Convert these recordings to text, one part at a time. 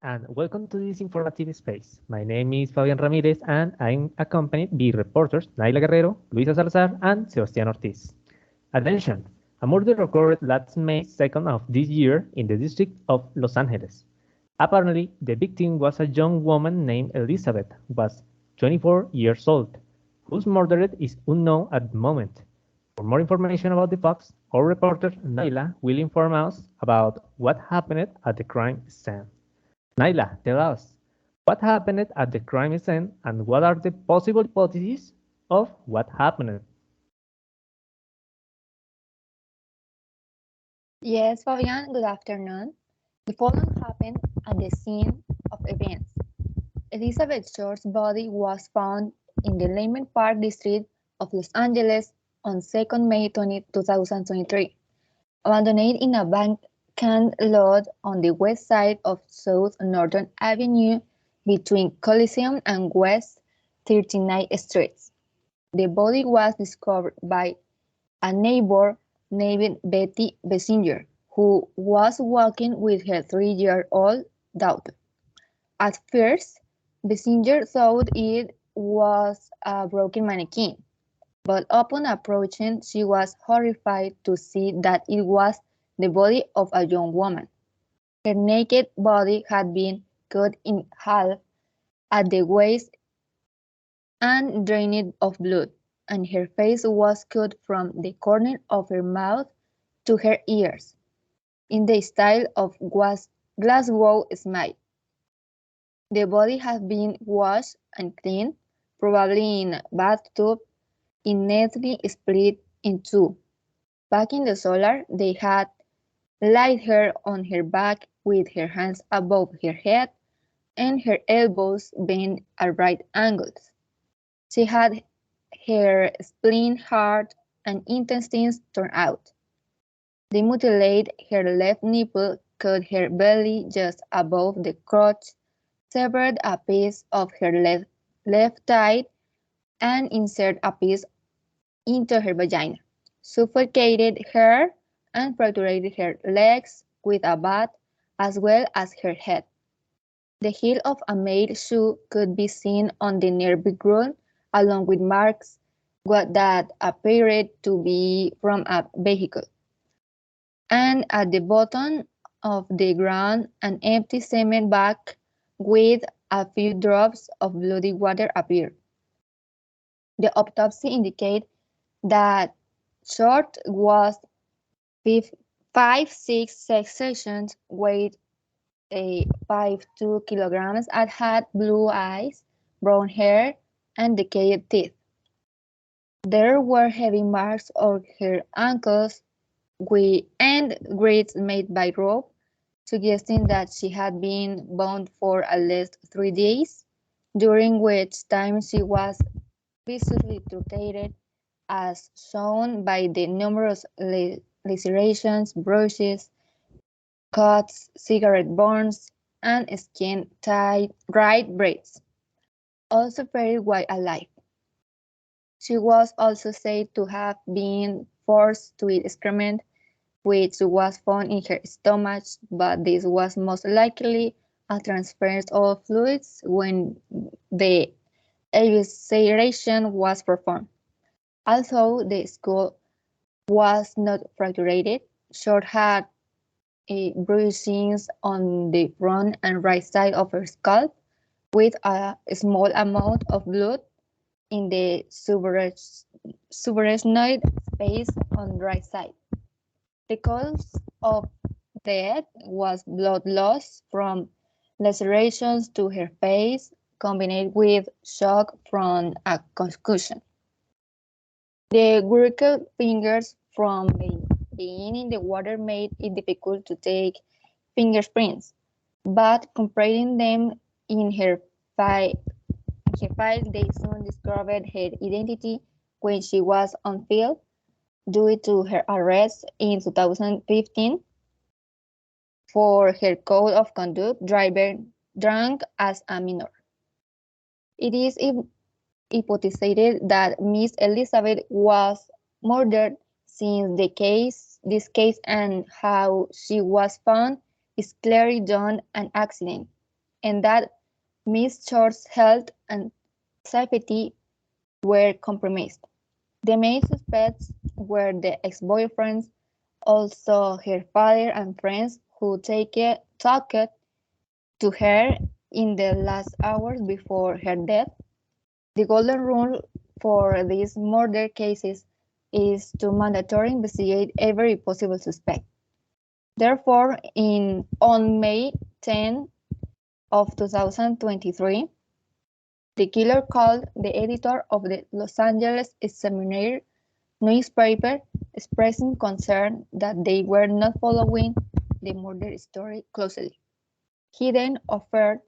and welcome to this informative space. My name is Fabian Ramirez, and I'm accompanied by reporters Naila Guerrero, Luisa Salazar, and Sebastián Ortiz. Attention! A murder occurred last May 2nd of this year in the district of Los Angeles. Apparently, the victim was a young woman named Elizabeth, was 24 years old, whose murderer is unknown at the moment. For more information about the facts, our reporter Naila will inform us about what happened at the crime scene. Naila, tell us, what happened at the crime scene and what are the possible hypotheses of what happened? Yes, Fabian, good afternoon. The following happened at the scene of events. Elizabeth Short's body was found in the Lehman Park district of Los Angeles on 2nd May 2023, abandoned in a vacant lot on the west side of South Northern Avenue between Coliseum and West 39th Streets. The body was discovered by a neighbor named Betty Bessinger, who was walking with her 3-year-old daughter. At first, Bessinger thought it was a broken mannequin, but upon approaching, she was horrified to see that it was the body of a young woman. Her naked body had been cut in half at the waist and drained of blood, and her face was cut from the corner of her mouth to her ears, in the style of Glasgow Smile. The body had been washed and cleaned, probably in a bathtub, and neatly split in two. Back in the solar, they had laid her on her back with her hands above her head and her elbows bent at right angles. She had her spleen, heart, and intestines torn out. They mutilated her left nipple, cut her belly just above the crotch, severed a piece of her left thigh, and inserted a piece into her vagina, suffocated her, and fractured her legs with a bat as well as her head. The heel of a male shoe could be seen on the nearby ground, along with marks that appeared to be from a vehicle. And at the bottom of the ground, an empty cement bag with a few drops of bloody water appeared. The autopsy indicated that Short was 5'6" sections, weighed 5'2" kilograms, and had blue eyes, brown hair, and decayed teeth. There were heavy marks on her ankles and grades made by rope, suggesting that she had been bound for at least 3 days, during which time she was viciously tortured, as shown by the numerous lacerations, bruises, cuts, cigarette burns, and skin tied right braids, also buried while alive. She was also said to have been forced to eat excrement, which was found in her stomach, but this was most likely a transference of fluids when the evisceration was performed. Although the skull was not fractured, Short had bruisings on the front and right side of her scalp, with a small amount of blood in the subarachnoid space on the right side. The cause of death was blood loss from lacerations to her face, combined with shock from a concussion. The wrinkled fingers from being in the water made it difficult to take fingerprints, but comparing them in her file, they soon discovered her identity when she was on field due to her arrest in 2015 for her code of conduct driving drunk as a minor. It is hypothesized that Miss Elizabeth was murdered since this case and how she was found is clearly done an accident. and that Miss Short's health and safety were compromised. The main suspects were the ex-boyfriends, also her father and friends who talked to her in the last hours before her death. The golden rule for these murder cases is to mandatory investigate every possible suspect. Therefore, on May 10 of 2023, the killer called the editor of the Los Angeles Examiner newspaper, expressing concern that they were not following the murder story closely. He then offered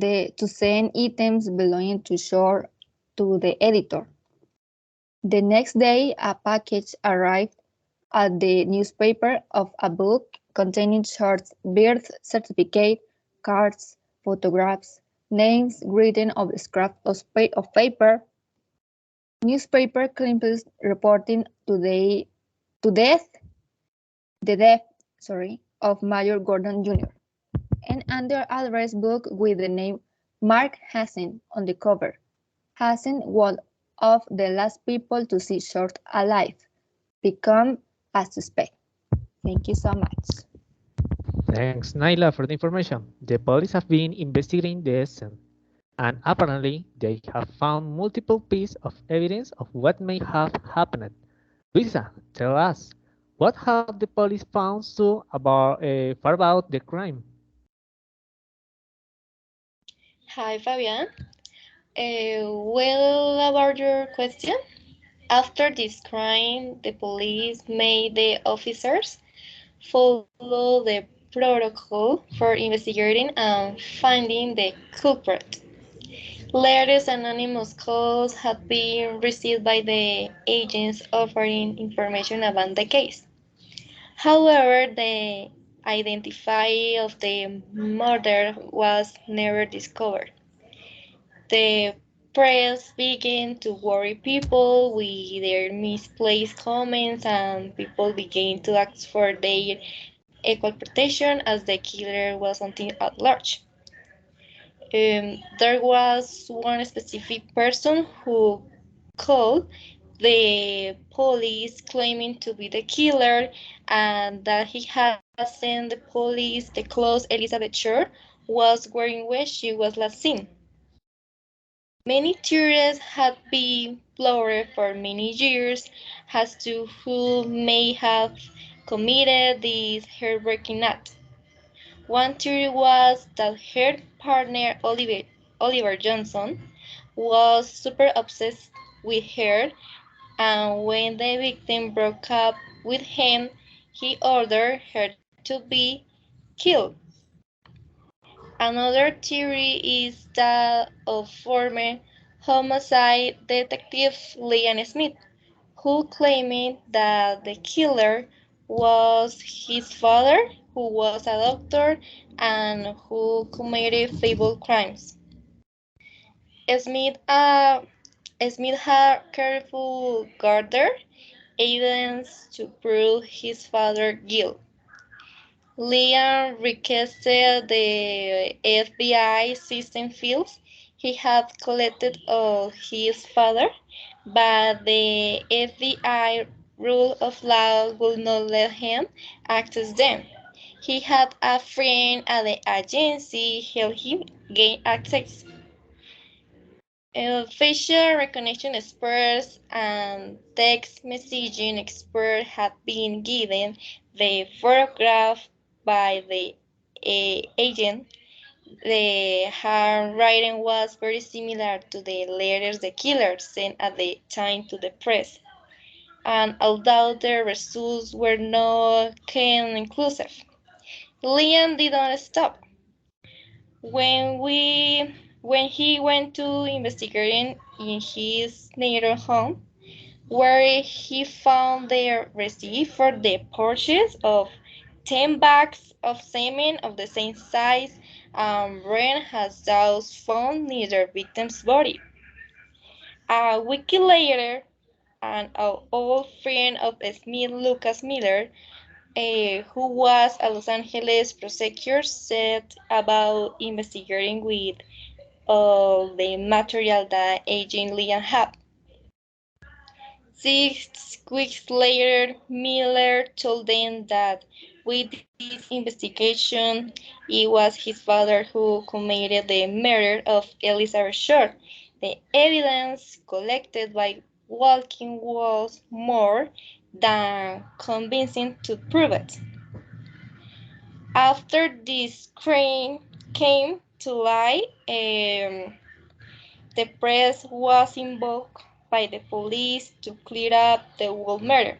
to send items belonging to Shore to the editor. The next day, a package arrived at the newspaper of a book containing Shore's birth certificate, cards, photographs, names written on scraps of paper, newspaper clippings reporting to death the death of Major Gordon Jr., and under address book with the name Mark Hassan on the cover. Hassan, one of the last people to see Short alive, become a suspect. Thank you so much. Thanks, Naila, for the information. The police have been investigating the scene, and apparently they have found multiple pieces of evidence of what may have happened. Luisa, tell us, what have the police found so far about the crime? Hi, Fabian. Well, about your question, after this crime, the police made the officers follow the protocol for investigating and finding the culprit. Letters and anonymous calls had been received by the agents offering information about the case. However, the identity of the murder was never discovered. The press began to worry people with their misplaced comments, and people began to ask for their equal protection as the killer was something at large. There was one specific person who called the police claiming to be the killer and that he had sent the police the clothes Elizabeth Short was wearing when she was last seen. Many theories have been floated for many years as to who may have committed this heartbreaking act. One theory was that her partner Oliver Johnson was super obsessed with her, and when the victim broke up with him, he ordered her to be killed. Another theory is that of former homicide detective Liam Smith, who claimed that the killer was his father, who was a doctor and who committed fatal crimes. Smith, uh, Smith had carefully gathered evidence to prove his father's guilt. Liam requested the FBI system files he had collected of his father, but the FBI rule of law would not let him access them. He had a friend at the agency help him gain access. Facial recognition experts and text messaging experts have been given the photograph by the agent. The handwriting was very similar to the letters the killer sent at the time to the press, and although the results were not inclusive, Liam did not stop. When we when he went to investigating in his native home, where he found the receipt for the purchase of 10 bags of semen of the same size and brand as those found near the victim's body. A week later, an old friend of Smith, Lucas Miller, who was a Los Angeles prosecutor, set about investigating with all the material that Agent Leon had. 6 weeks later, Miller told them that with this investigation, it was his father who committed the murder of Elizabeth Short. The evidence collected by Walking was more than convincing to prove it. After this crime came to light, the press was invoked by the police to clear up the whole murder.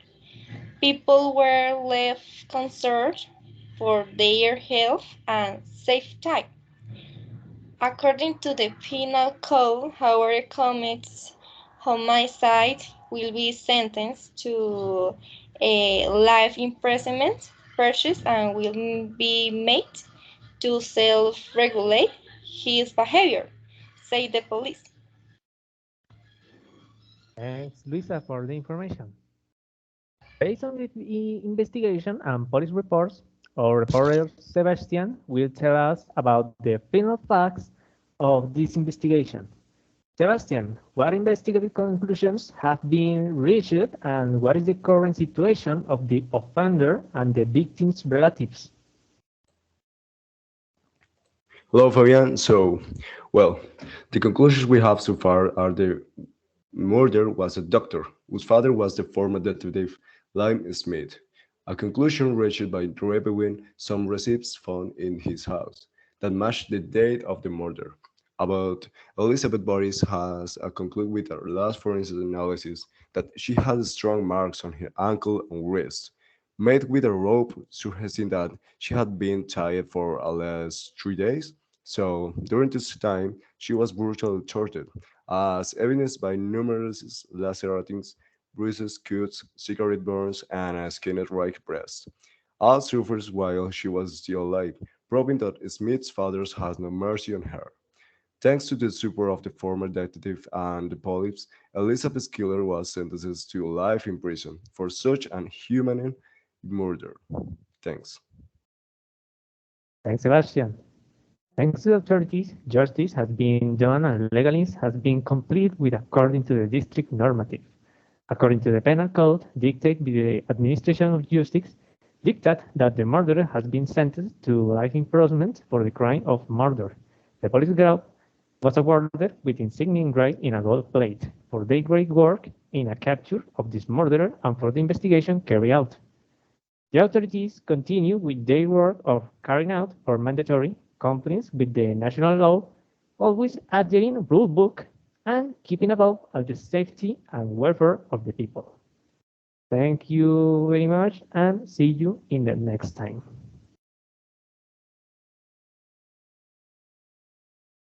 People were left concerned for their health and safety. According to the penal code, whoever commits homicide will be sentenced to a life imprisonment, purchase, and will be made to self-regulate his behavior, said the police. Thanks, Luisa, for the information. Based on the investigation and police reports, our reporter Sebastian will tell us about the final facts of this investigation. Sebastian, what investigative conclusions have been reached and what is the current situation of the offender and the victim's relatives? Hello, Fabian. The conclusions we have so far are the murder was a doctor, whose father was the former detective Lime Smith. A conclusion reached by reviewing some receipts found in his house that matched the date of the murder. About Elizabeth Boris has concluded with her last forensic analysis that she had strong marks on her ankle and wrist, made with a rope, suggesting that she had been tied for at least 3 days. So during this time, she was brutally tortured, as evidenced by numerous laceratings, bruises, cuts, cigarette burns, and a skinned right breast. All suffered while she was still alive, proving that Smith's father has no mercy on her. Thanks to the support of the former detective and the police, Elizabeth's killer was sentenced to life in prison for such an inhuman murder. Thanks. Thanks, Sebastian. Thanks to the authorities, justice has been done and legalism has been complete with according to the district normative. According to the penal code dictated by the administration of justice, dictate that the murderer has been sentenced to life imprisonment for the crime of murder. The police group was awarded with insignia engraved in a gold plate for their great work in a capture of this murderer and for the investigation carried out. The authorities continue with their work of carrying out or mandatory compliance with the national law, always adhering rule book and keeping above all the safety and welfare of the people. Thank you very much and see you in the next time.